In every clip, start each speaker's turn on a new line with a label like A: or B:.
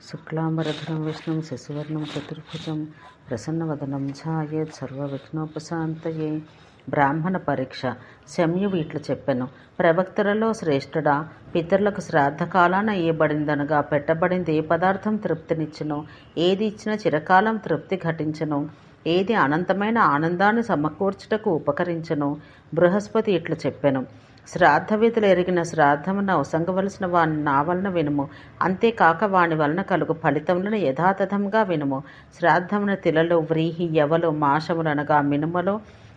A: శుక్లాంబరధరం విష్ణుం శశివర్ణం చతుర్భుజం ప్రసన్నవదనం ఛాయేత్ సర్వవిఘ్నోపశాంతయే. బ్రాహ్మణ పరీక్ష. శమ్యువు ఇట్లు చెప్పెను: ప్రవక్తలలో శ్రేష్ఠుడా, పితరులకు శ్రాద్ధకాలాన ఇయ్యబడిందనగా పెట్టబడింది ఏ పదార్థం తృప్తినిచ్చునో, ఏది ఇచ్చిన చిరకాలం తృప్తి ఘటించును, ఏది అనంతమైన ఆనందాన్ని సమకూర్చుటకు ఉపకరించును. బృహస్పతి ఇట్లు చెప్పెను: శ్రాద్ధ విధులు ఎరిగిన శ్రాద్ధమున ఒసంగవలసిన వాని నా వలన వినుము, అంతేకాక వాని వలన కలుగు ఫలితములను యథాతథంగా వినుము. శ్రాద్ధమున తిలలు, వ్రీహి, యవలు, మాసములనగా మినుమలో,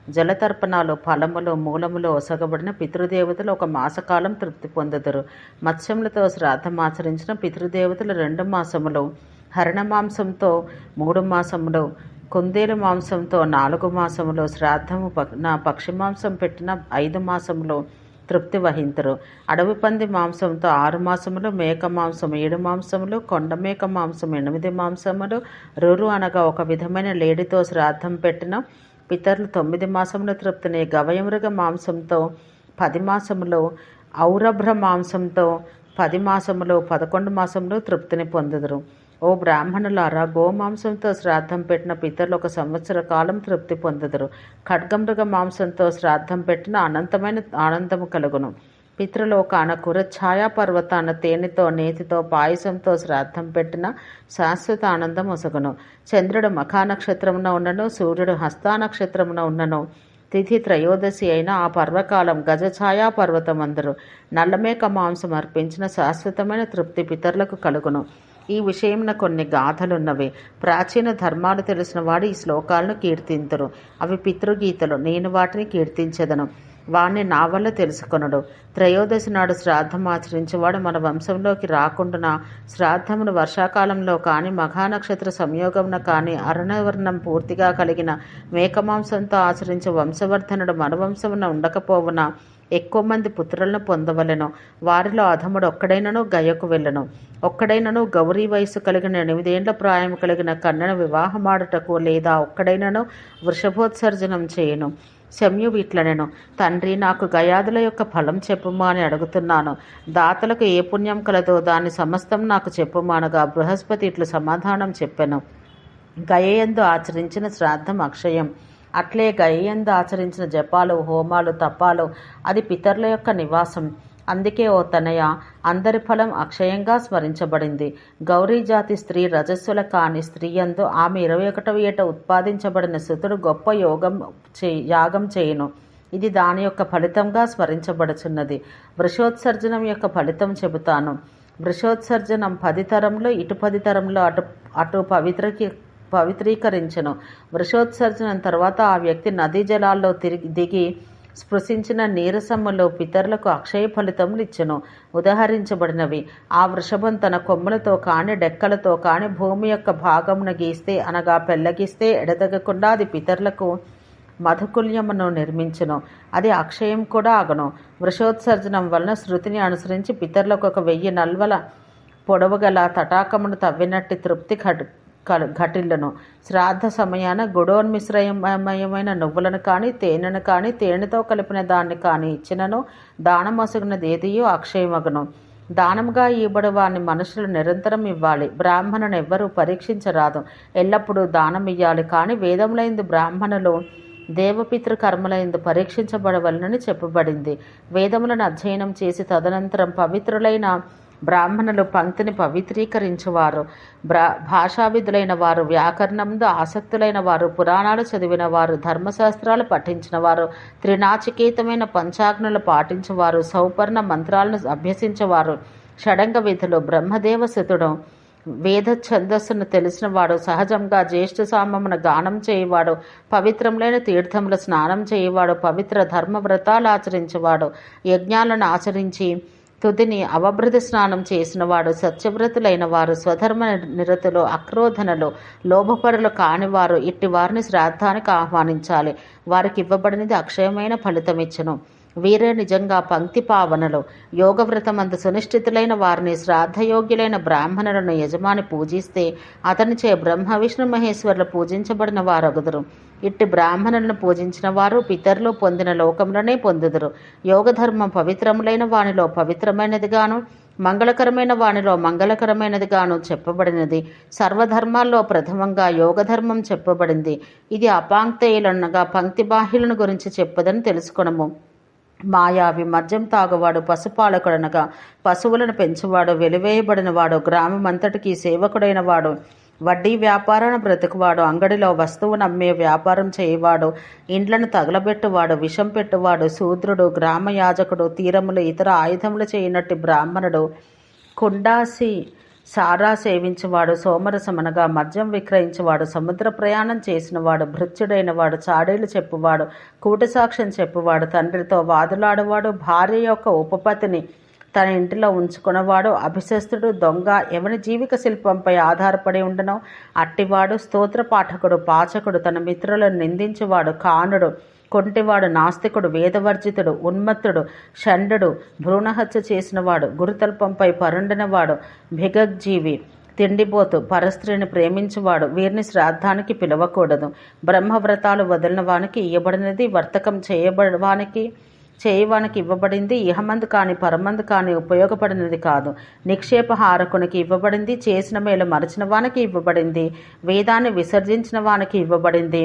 A: జలతర్పణాలు, ఫలములు, మూలములో ఒసగబడిన పితృదేవతలు ఒక మాసకాలం తృప్తి పొందుదురు. మత్స్యములతో శ్రాద్ధమాచరించిన పితృదేవతలు 2 మాసములు, హరణ మాంసంతో 3 మాసములు, కుందేలు మాంసంతో 4 మాసములు, శ్రాద్ధము పక్షి మాంసం పెట్టిన 5 మాసములు తృప్తి వహింతురు. అడవి పంది మాంసంతో 6 మాసములు, మేక మాంసం 7 మాంసములు, కొండ మేక మాంసం 8 మాంసములు, రురు అనగా ఒక విధమైన లేడితో శ్రాద్ధం పెట్టిన పితరులు 9 మాసముల తృప్తిని, గవయమృగ మాంసంతో 10 మాసములు, ఔరభ్ర మాంసంతో 10 మాసములు, 11 మాసములు తృప్తిని పొందుదురు. ఓ బ్రాహ్మణులారా, గోమాంసంతో శ్రాద్ధం పెట్టిన పితరులు 1 సంవత్సర కాలం తృప్తి పొందుదురు. ఖడ్గమృగ మాంసంతో శ్రాద్ధం పెట్టిన అనంతమైన ఆనందము కలుగును. పితృలోకాన కురఛాయా పర్వతాన తేనెతో, నేతితో, పాయసంతో శ్రాద్ధం పెట్టిన శాశ్వత ఆనందం ఒసగును. చంద్రుడు మఖా నక్షత్రమున ఉన్నను, సూర్యుడు హస్తా నక్షత్రమున ఉన్నను, తిథి త్రయోదశి అయిన ఆ పర్వకాలం గజఛాయా పర్వతమందరు నల్లమేక మాంసం అర్పించిన శాశ్వతమైన తృప్తి పితరులకు కలుగును. ఈ విషయమున కొన్ని గాథలున్నవి. ప్రాచీన ధర్మాలు తెలిసిన వాడు ఈ శ్లోకాలను కీర్తింతురు. అవి పితృగీతలు. నేను వాటిని కీర్తించెదను. వాణ్ణి నా వల్ల తెలుసుకొనడు. త్రయోదశి నాడు శ్రాద్ధం ఆచరించేవాడు మన వంశంలోకి రాకుండా, శ్రాద్ధమును వర్షాకాలంలో కానీ, మఘానక్షత్ర సంయోగమున కానీ, అరుణవర్ణం పూర్తిగా కలిగిన మేకమాంసంతో ఆచరించే వంశవర్ధనుడు మన వంశమున ఉండకపోవున ఎక్కువ మంది పుత్రులను పొందవలెను. వారిలో అధముడు ఒక్కడైనను గయకు వెళ్ళను. ఒక్కడైనను గౌరీ వయసు కలిగిన 8 ఏండ్ల ప్రాయం కలిగిన కన్యను వివాహమాడుటకు, లేదా ఒక్కడైనను వృషభోత్సర్జనం చేయను. శమ్యువు ఇట్లనెను: తండ్రి, నాకు గయాదుల యొక్క ఫలం చెప్పుమా అని అడుగుతున్నాను. దాతలకు ఏ పుణ్యం కలదో దాని సమస్తం నాకు చెప్పుమా అనగా బృహస్పతి ఇట్లు సమాధానం చెప్పెను: గయయందు ఆచరించిన శ్రాద్ధం అక్షయం. అట్లే గయయందు ఆచరించిన జపాలు, హోమాలు, తపాలు అది పితరుల యొక్క నివాసం. అందుకే ఓ తనయ, అందరి ఫలం అక్షయంగా స్మరించబడింది. గౌరీ జాతి స్త్రీ రజస్సుల కాని స్త్రీయందు ఆమె 21వ ఏట ఉత్పాదించబడిన సుతుడు గొప్ప యాగం చేయును. ఇది దాని యొక్క ఫలితంగా స్మరించబడుచున్నది. వృషోత్సర్జనం యొక్క ఫలితం చెబుతాను. వృషోత్సర్జనం 10 తరంలో ఇటు 10 తరంలో అటు పవిత్రీకరించను. వృషోత్సర్జనం తర్వాత ఆ వ్యక్తి నదీ జలాల్లో దిగి స్పృశించిన నీరసములో పితరులకు అక్షయ ఫలితములు ఇచ్చెను. ఉదహరించబడినవి: ఆ వృషభం తన కొమ్ములతో కాని, డెక్కలతో కాని భూమి యొక్క భాగమును గీస్తే, అనగా పెళ్లగిస్తే ఎడతెగకుండా అది పితరులకు మధుకుల్యమును నిర్మించును. అది అక్షయం కూడా అగును. వృషోత్సర్జనం వలన శృతిని అనుసరించి పితరులకు 1000 నల్వల పొడవుగల తటాకమును తవ్వినట్టి తృప్తి ఘటిల్లును. శ్రాద్ధ సమయాన గుడోన్మిశ్రయమయమైన నువ్వులను కానీ, తేనెను కానీ, తేనెతో కలిపిన దాన్ని కానీ ఇచ్చినను దానమొసగినది ఏదియో అక్షయమగును. దానముగా ఇవ్వబడి వారిని మనుషులు నిరంతరం ఇవ్వాలి. బ్రాహ్మణుని ఎవ్వరూ పరీక్షించరాదు. ఎల్లప్పుడూ దానం ఇయ్యాలి. కానీ వేదములైందు బ్రాహ్మణులు దేవపితృ కర్మలైందు పరీక్షించబడవలనని చెప్పబడింది. వేదములను అధ్యయనం చేసి తదనంతరం పవిత్రులైన బ్రాహ్మణులు పంక్తిని పవిత్రీకరించువారు. భాషావిధులైన వారు, వ్యాకరణందు ఆసక్తులైన వారు, పురాణాలు చదివిన వారు, ధర్మశాస్త్రాలు పఠించిన వారు, త్రినాచికేతమైన పంచాగ్నులు పాటించువారు, సౌపర్ణ మంత్రాలను అభ్యసించేవారు, షడంగ విధులు, బ్రహ్మదేవ సుతుడు, వేద ఛందస్సును తెలిసినవాడు, సహజంగా జ్యేష్ఠ సామమున గానం చేయవాడు, పవిత్రములైన తీర్థముల స్నానం చేయవాడు, పవిత్ర ధర్మ వ్రతాలు ఆచరించేవాడు, యజ్ఞాలను ఆచరించి తుదిని అవభృత స్నానం చేసినవాడు, సత్యవ్రతులైన వారు, స్వధర్మ నిరతులు, అక్రోధనలు, లోభపరులు కానివారు, ఇట్టి వారిని శ్రాద్ధానికి ఆహ్వానించాలి. వారికి ఇవ్వబడినది అక్షయమైన ఫలితమిచ్చును. వీరే నిజంగా పంక్తి పావనలు. యోగవ్రతమందు సునిష్ఠితులైన వారిని, శ్రాద్ధయోగ్యులైన బ్రాహ్మణులను యజమాని పూజిస్తే అతనిచే బ్రహ్మ విష్ణు మహేశ్వరులు పూజించబడిన వారగుదురు. ఇట్టి బ్రాహ్మణులను పూజించిన వారు పితరులు పొందిన లోకములనే పొందుదురు. యోగధర్మం పవిత్రములైన వానిలో పవిత్రమైనదిగాను, మంగళకరమైన వానిలో మంగళకరమైనదిగాను చెప్పబడినది. సర్వధర్మాల్లో ప్రథమంగా యోగధర్మం చెప్పబడింది. ఇది అపాంక్తేయులనగా పంక్తి బాహ్యులను గురించి చెప్పదని తెలుసుకొనము. మాయావి, మద్యం తాగువాడు, పశుపాలకుడనగా పశువులను పెంచువాడు, వెలివేయబడినవాడు, గ్రామమంతటికి సేవకుడైన వాడు, వడ్డీ వ్యాపారాన్ని బ్రతుకువాడు, అంగడిలో వస్తువును అమ్మే వ్యాపారం చేయవాడు, ఇండ్లను తగలబెట్టువాడు, విషం పెట్టువాడు, శూద్రుడు, గ్రామ యాజకుడు, తీరములు ఇతర ఆయుధములు చేయనట్టి బ్రాహ్మణుడు, కుండాసి సారా సేవించువాడు, సోమరసమనగా మద్యం విక్రయించువాడు, సముద్ర ప్రయాణం చేసినవాడు, భృత్యుడైన వాడు, చాడీలు చెప్పువాడు, కూటసాక్ష్యం చెప్పువాడు, తండ్రితో వాదులాడువాడు, భార్య యొక్క ఉపపతిని తన ఇంటిలో ఉంచుకున్నవాడు, అభిశస్త్రుడు, దొంగ, ఎవని జీవిక శిల్పంపై ఆధారపడి ఉండనో అట్టివాడు, స్తోత్ర పాఠకుడు, పాచకుడు, తన మిత్రులను నిందించువాడు, కానుడు, కొంటివాడు, నాస్తికుడు, వేదవర్జితుడు, ఉన్మత్తుడు, షండు, భ్రూణహత్య చేసినవాడు, గురుతల్పంపై పరుండినవాడు, భిగగ్జీవి, తిండిపోతు, పరస్త్రీని ప్రేమించువాడు, వీరిని శ్రాద్ధానికి పిలవకూడదు. బ్రహ్మవ్రతాలు వదిలిన వానికి ఇవ్వబడినది, వర్తకం చేయవానికి ఇవ్వబడింది, ఇహమందు కాని పరమందు కాని ఉపయోగపడినది కాదు. నిక్షేపహారకునికి ఇవ్వబడింది, చేసిన మేలు మరచిన వానికి ఇవ్వబడింది, వేదాన్ని విసర్జించిన వానికి ఇవ్వబడింది,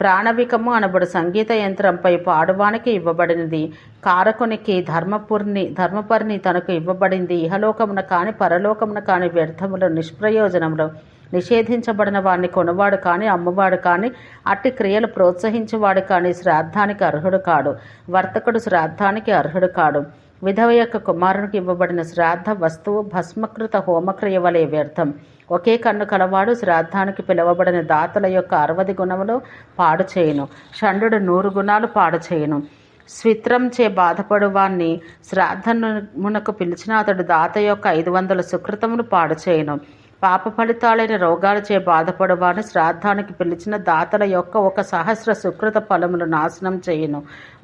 A: ప్రాణవికము అనబడు సంగీత యంత్రంపై పాడువానికి ఇవ్వబడినది, కారకునికి ధర్మపర్ని తనకు ఇవ్వబడింది, ఇహలోకమున కాని పరలోకమున కాని వ్యర్థములు నిష్ప్రయోజనములు నిషేధించబడిన వాడిని కొనువాడు కానీ అమ్మువాడు కానీ అట్టి క్రియలు ప్రోత్సహించేవాడు కానీ శ్రాద్ధానికి అర్హుడు కాడు. వర్తకుడు శ్రాద్ధానికి అర్హుడు కాడు. విధవ యొక్క కుమారునికి ఇవ్వబడిన శ్రాద్ధ వస్తువు భస్మకృత హోమక్రియ వలె వ్యర్థం. ఒకే కన్ను కలవాడు శ్రాద్ధానికి పిలువబడిన దాతల యొక్క 60 గుణములు పాడు చేయును, షండు 100 గుణాలు పాడు చేయును. స్విత్రంచే బాధపడువాన్ని శ్రాద్ధమునకు పిలిచిన అతడు దాత యొక్క 500 సుకృతములు పాడు చేయును. పాప ఫలితాలైన రోగాలచే బాధపడువాని శ్రాద్ధానికి పిలిచిన దాతల యొక్క 1,000 సుకృత ఫలములు నాశనం చేయును.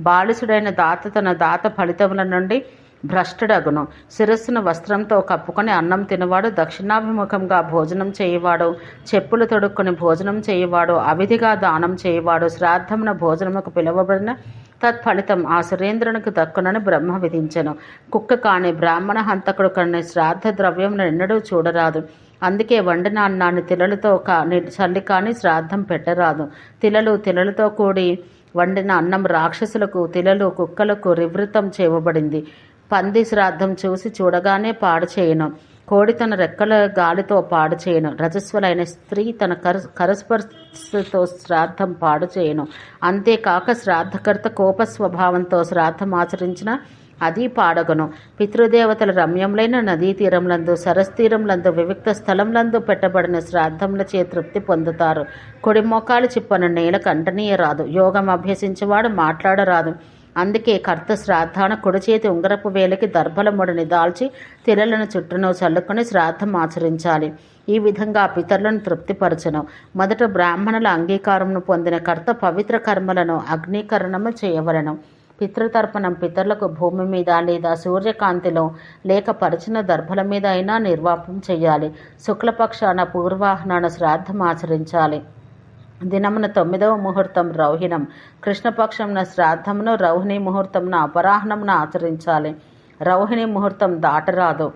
A: బాలిసుడైన దాత తన దాత ఫలితముల నుండి భ్రష్టుడగును. శిరస్సును వస్త్రంతో కప్పుకొని అన్నం తినవాడు, దక్షిణాభిముఖంగా భోజనం చేయవాడు, చెప్పులు తొడుక్కుని భోజనం చేయవాడు, అవిధిగా దానం చేయవాడు, శ్రాద్ధమున భోజనముకు పిలువబడిన తత్ఫలితం ఆ సురేంద్రునికి దక్కునని బ్రహ్మ విధించెను. కుక్క కాని బ్రాహ్మణ హంతకుడు కానీ శ్రాద్ధ ద్రవ్యమును ఎన్నడూ చూడరాదు. అందుకే వండిన అన్నాన్ని తిలలతో చల్లి కానీ శ్రాద్ధం పెట్టరాదు. తిలలతో కూడి వండిన అన్నం రాక్షసులకు, తిలలు కుక్కలకు రివృతం చేయబడింది. పంది శ్రాద్ధం చూడగానే పాడు చేయను. కోడి తన రెక్కల గాలితో పాడు చేయను. రజస్వలైన స్త్రీ తన కరస్పర్శతో శ్రాద్ధం పాడు చేయను. అంతేకాక శ్రాద్ధకర్త కోప స్వభావంతో శ్రాద్ధం ఆచరించిన అది పాడగను. పితృదేవతల రమ్యములైన నదీ తీరంలందు, సరస్తీరంలందు, వివిక్త స్థలంలందు పెట్టబడిన శ్రాద్ధములచే తృప్తి పొందుతారు. కొడి మోకాలు చిప్పను నేల కంటనీయరాదు. యోగం అభ్యసించేవాడు మాట్లాడరాదు. అందుకే కర్త శ్రాద్ధాన కుడి చేతి ఉంగరపు వేలికి దర్భల ముడిని దాల్చి తిలలను చుట్టూను చల్లుకొని శ్రాద్ధం ఆచరించాలి. ఈ విధంగా పితరులను తృప్తిపరచను. మొదట బ్రాహ్మణుల అంగీకారమును పొందిన కర్త పవిత్ర కర్మలను అగ్నీకరణము చేయవలను. పితృతర్పణం పితరులకు భూమి మీద లేదా సూర్యకాంతిలో లేక పరిచిన దర్భల మీద అయినా నిర్వాపం చేయాలి. శుక్లపక్షాన పూర్వాహ్నాన శ్రాద్ధం ఆచరించాలి. దినమున 9వ ముహూర్తం రౌహిణం, కృష్ణపక్షమున శ్రాద్ధమును, రౌహిణీ ముహూర్తమున అపరాహ్నమున ఆచరించాలి. రౌహిణీ ముహూర్తం దాటరాదు.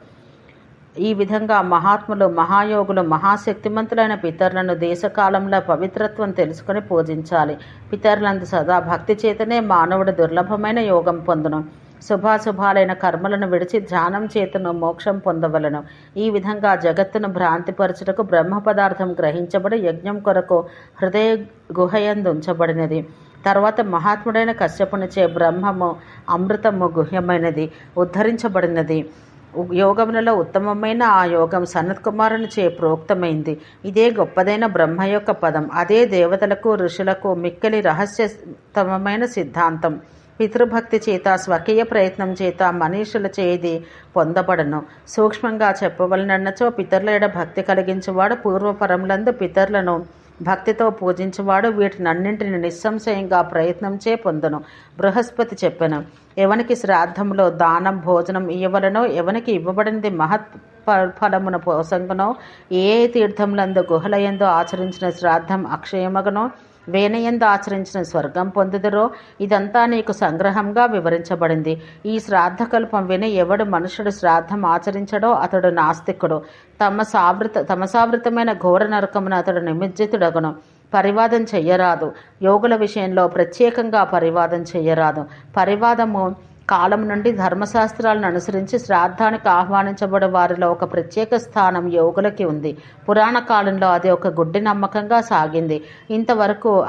A: ఈ విధంగా మహాత్ములు, మహాయోగులు, మహాశక్తిమంతులైన పితరులను దేశకాలంలో పవిత్రత్వం తెలుసుకుని పూజించాలి. పితరులందు సదా భక్తి చేతనే మానవుడు దుర్లభమైన యోగం పొందును. శుభాశుభాలైన కర్మలను విడిచి ధ్యానం చేతను మోక్షం పొందవలను. ఈ విధంగా జగత్తును భ్రాంతిపరచుటకు బ్రహ్మ పదార్థం గ్రహించబడి యజ్ఞం కొరకు హృదయ గుహయందు ఉంచబడినది. తర్వాత మహాత్ముడైన కశ్యపునిచే బ్రహ్మము అమృతము గుహ్యమైనది ఉద్ధరించబడినది. యోగములలో ఉత్తమమైన ఆ యోగం సనత్కుమారునిచే ప్రోక్తమైంది. ఇదే గొప్పదైన బ్రహ్మ యొక్క పదం. అదే దేవతలకు, ఋషులకు మిక్కిలి రహస్యతమైన సిద్ధాంతం. పితృభక్తి చేత, స్వకీయ ప్రయత్నం చేత మనీషుల చేది పొందబడను. సూక్ష్మంగా చెప్పవలనన్నచో పితరుల ఎడ భక్తి కలిగించువాడు పూర్వపరములందు పితరులను భక్తితో పూజించువాడు వీటినన్నింటిని నిస్సంశయంగా ప్రయత్నంచే పొందును. బృహస్పతి చెప్పెను, ఎవనికి శ్రాద్ధములో దానం భోజనం ఇవ్వవలనో, ఎవనికి ఇవ్వబడినది మహత్ ఫలమున పోసంగునో, ఏ తీర్థములందు గుహలయందు ఆచరించిన శ్రాద్ధం అక్షయమగనో, వేనయందు ఆచరించిన స్వర్గం పొందుదురో ఇదంతా నీకు సంగ్రహంగా వివరించబడింది. ఈ శ్రాద్ధకల్పం విని ఎవడు మనుషుడు శ్రాద్ధం ఆచరించడో అతడు నాస్తికుడు. తమసావృతమైన ఘోర నరకమును అతడు నిమజ్జితుడగును. పరివాదం చెయ్యరాదు. యోగుల విషయంలో ప్రత్యేకంగా పరివాదం చెయ్యరాదు. పరివాదము కాలం నుండి ధర్మశాస్త్రాలను అనుసరించి శ్రాద్ధానికి ఆహ్వానించబడే వారిలో ఒక ప్రత్యేక స్థానం యోగులకి ఉంది. పురాణ కాలంలో అది ఒక గుడ్డి నమ్మకంగా సాగింది.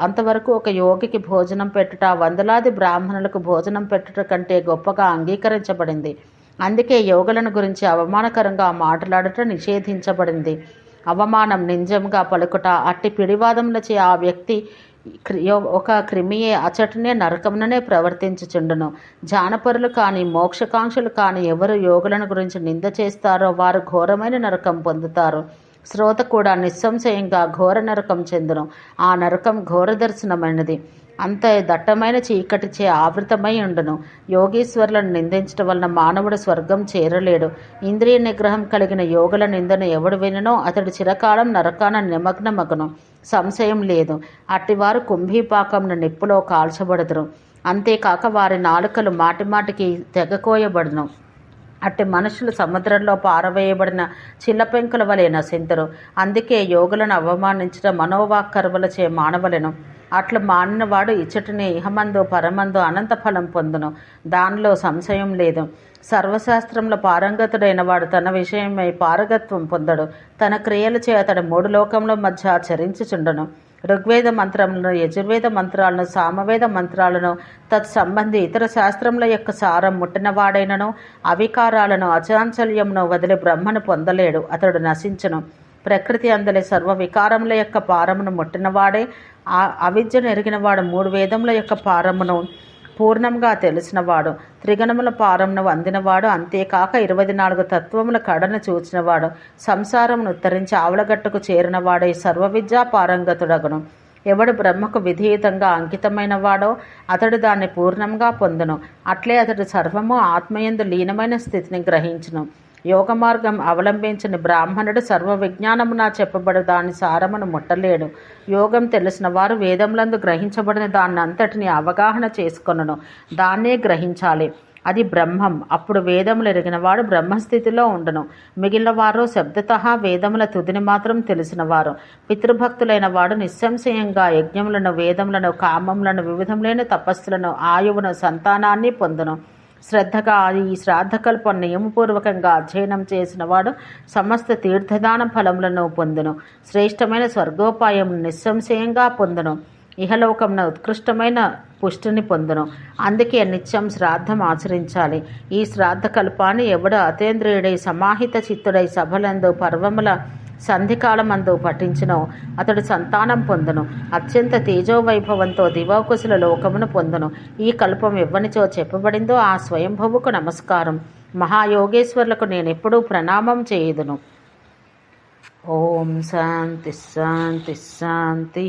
A: అంతవరకు ఒక యోగికి భోజనం పెట్టుట వందలాది బ్రాహ్మణులకు భోజనం పెట్టుట కంటే గొప్పగా అంగీకరించబడింది. అందుకే యోగులను గురించి అవమానకరంగా మాట్లాడటం నిషేధించబడింది. అవమానం నింజంగా పలుకుట అట్టి పిడివాదములచే ఆ వ్యక్తి ఒక క్రిమియే అచటనే నరకముననే ప్రవర్తించుచుండును. జానపరులు కానీ మోక్షకాంక్షలు కానీ ఎవరు యోగులను గురించి నింద చేస్తారో వారు ఘోరమైన నరకం పొందుతారు. శ్రోత కూడా నిస్సంశయంగా ఘోర నరకం చెందును. ఆ నరకం ఘోర దర్శనమైనది. అంత దట్టమైన చీకటిచే ఆవృతమై ఉండును. యోగీశ్వరులను నిందించడం వలన మానవుడు స్వర్గం చేరలేడు. ఇంద్రియ నిగ్రహం కలిగిన యోగుల నిందను ఎవడు విననో అతడు చిరకాలం నరకాన నిమగ్నమగును. సంశయం లేదు. అట్టివారు కుంభీపాకంను నిప్పులో కాల్చబడుదురు. అంతేకాక వారి నాలుకలు మాటిమాటికి తెగకోయబడును. అట్టి మనుషులు సముద్రంలో పారవేయబడిన చిల్లపెంకుల వలె నశింతురు. అందుకే యోగులను అవమానించడం మనోవాక్కర్వలచే మానవలెను. అట్లు మానినవాడు ఇచ్చటిని ఇహమందు పరమందు అనంత ఫలం పొందును. దానిలో సంశయం లేదు. సర్వశాస్త్రంలో పారంగతుడైన వాడు తన విషయమై పారగత్వం పొందడు. తన క్రియలచే అతడు 3 లోకముల మధ్య చరించుచుండను. ఋగ్వేద మంత్రములను, యజుర్వేద మంత్రాలను, సామవేద మంత్రాలను, తత్సంబంధి ఇతర శాస్త్రముల యొక్క సారం ముట్టినవాడైనను అవికారాలను అచాంచల్యమును వదిలి బ్రహ్మను పొందలేడు. అతడు నశించును. ప్రకృతి అందలి సర్వ వికారముల యొక్క పారమును ముట్టినవాడే అవిద్యను ఎరిగినవాడు. 3 వేదముల యొక్క పారమును పూర్ణంగా తెలిసినవాడు. త్రిగణముల పారమును అందినవాడు. అంతేకాక 24 తత్వముల కడను చూచినవాడు. సంసారమును ఉత్తరించి ఆవలగట్టుకు చేరినవాడై సర్వ విద్యా పారంగతుడగును. ఎవడు బ్రహ్మకు విధేయుతంగా అంకితమైన వాడో అతడు దాన్ని పూర్ణంగా పొందును. అట్లే అతడు సర్వము ఆత్మయందు లీనమైన స్థితిని గ్రహించును. యోగ మార్గం అవలంబించని బ్రాహ్మణుడు సర్వ విజ్ఞానమున చెప్పబడు దాని సారమును ముట్టలేడు. యోగం తెలిసిన వారు వేదములందు గ్రహించబడిన దాన్ని అంతటిని అవగాహన చేసుకొనును. దాన్నే గ్రహించాలి. అది బ్రహ్మం. అప్పుడు వేదములు ఎరిగినవాడు బ్రహ్మస్థితిలో ఉండును. మిగిలిన వారు శబ్దతః వేదముల తుదిని మాత్రం తెలిసినవారు. పితృభక్తులైన వాడు నిస్సంశయంగా యజ్ఞములను, వేదములను, కామములను, వివిధములైన తపస్సులను, ఆయువును, సంతానాన్ని పొందును. శ్రద్ధగా ఈ శ్రాద్ధకల్పం నియమపూర్వకంగా అధ్యయనం చేసినవాడు సమస్త తీర్థదాన ఫలములను పొందును. శ్రేష్టమైన స్వర్గోపాయం నిస్సంశయంగా పొందును. ఇహలోకమున ఉత్కృష్టమైన పుష్టిని పొందును. అందుకే నిత్యం శ్రాద్ధం ఆచరించాలి. ఈ శ్రాద్ధకల్పాన్ని ఎవడు అతేంద్రియుడై సమాహిత చిత్తుడై సభలందు పర్వముల సంధికాలమందు పఠించినో అతడు సంతానం పొందును. అత్యంత తేజోవైభవంతో దివౌకుశల లోకమును పొందును. ఈ కల్పం ఎవ్వనిచో చెప్పబడిందో ఆ స్వయంభవుకు నమస్కారం. మహాయోగేశ్వరులకు నేనెప్పుడూ ప్రణామం చేయుదును. ఓం శాంతి శాంతి శాంతి.